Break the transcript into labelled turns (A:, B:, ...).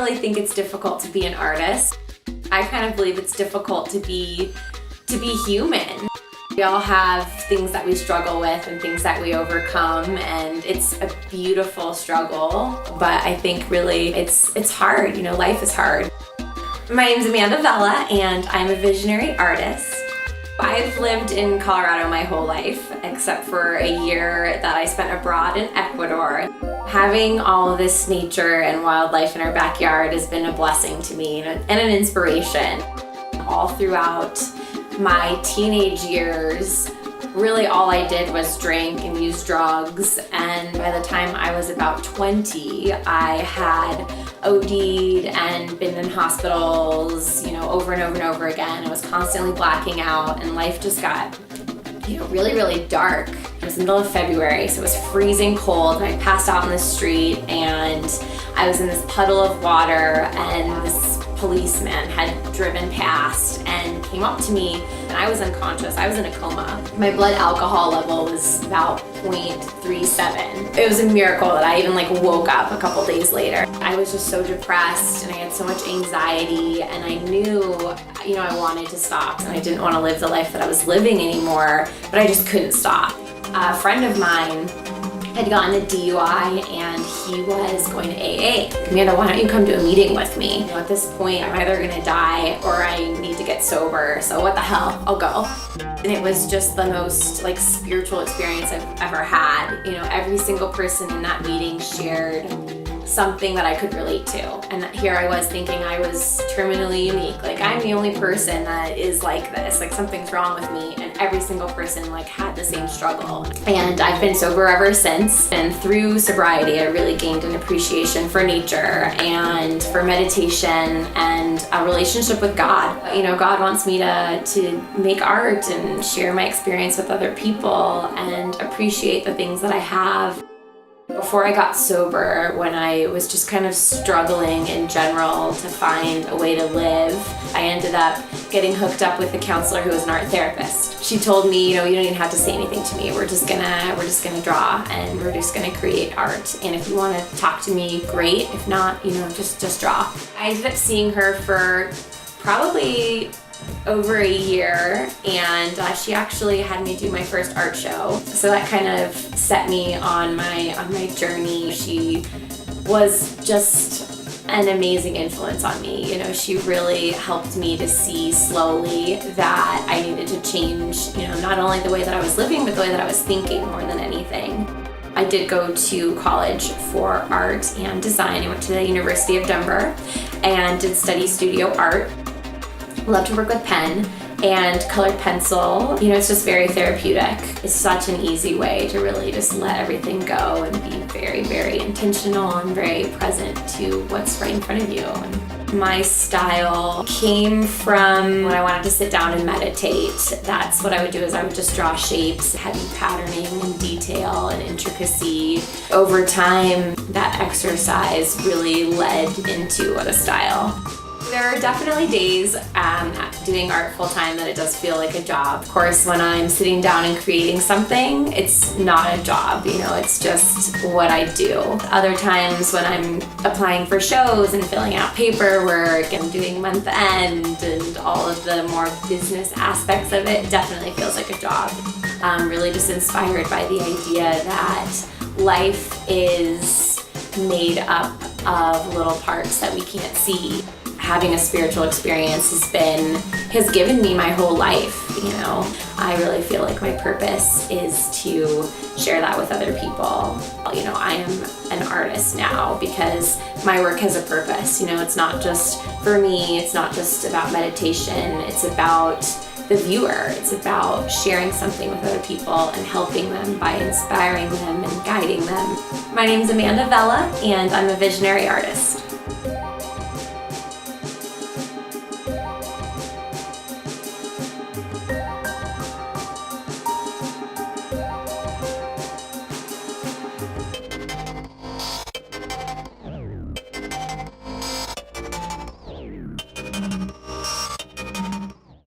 A: really think it's difficult to be an artist. I kind of believe it's difficult to be human. We all have things that we struggle with and things that we overcome, and it's a beautiful struggle, but I think really it's hard, life is hard. My name is Amanda Vela, and I'm a visionary artist. I've lived in Colorado my whole life, except for a year that I spent abroad in Ecuador. Having all of this nature and wildlife in our backyard has been a blessing to me and an inspiration. All throughout my teenage years, really all I did was drink and use drugs, and by the time I was about 20, I had OD'd and been in hospitals, over and over and over again. I was constantly blacking out, and life just got, really, really dark. It was the middle of February, so it was freezing cold, and I passed out in the street, and I was in this puddle of water, and this policeman had driven past and came up to me, and I was unconscious. I was in a coma. My blood alcohol level was about 0.37. It was a miracle that I even woke up a couple days later. I was just so depressed, and I had so much anxiety, and I knew, I wanted to stop, and I didn't want to live the life that I was living anymore, but I just couldn't stop. A friend of mine had gotten a DUI, and he was going to AA. Amanda, why don't you come to a meeting with me? At this point, I'm either gonna die or I need to get sober, so what the hell, I'll go. And it was just the most spiritual experience I've ever had. Every single person in that meeting shared something that I could relate to. And here I was thinking I was terminally unique. I'm the only person that is like this. Something's wrong with me. And every single person had the same struggle. And I've been sober ever since. And through sobriety, I really gained an appreciation for nature and for meditation and a relationship with God. God wants me to make art and share my experience with other people and appreciate the things that I have. Before I got sober, when I was just kind of struggling in general to find a way to live, I ended up getting hooked up with a counselor who was an art therapist. She told me, you don't even have to say anything to me. We're just gonna draw, and we're just gonna create art. And if you want to talk to me, great. If not, just draw. I ended up seeing her for probably over a year, and she actually had me do my first art show. So that kind of set me on my journey. She was just an amazing influence on me. She really helped me to see slowly that I needed to change, not only the way that I was living, but the way that I was thinking more than anything. I did go to college for art and design. I went to the University of Denver and did study studio art. Love to work with pen and colored pencil. It's just very therapeutic. It's such an easy way to really just let everything go and be very, very intentional and very present to what's right in front of you. And my style came from when I wanted to sit down and meditate. That's what I would do, is I would just draw shapes, heavy patterning and detail and intricacy. Over time, that exercise really led into the style. There are definitely days doing art full-time that it does feel like a job. Of course, when I'm sitting down and creating something, it's not a job, it's just what I do. Other times when I'm applying for shows and filling out paperwork and doing month end and all of the more business aspects of it, definitely feels like a job. I'm really just inspired by the idea that life is made up of little parts that we can't see. Having a spiritual experience has given me my whole life. I really feel like my purpose is to share that with other people. I am an artist now because my work has a purpose. It's not just for me, it's not just about meditation, it's about the viewer. It's about sharing something with other people and helping them by inspiring them and guiding them. My name is Amanda Vela, and I'm a visionary artist.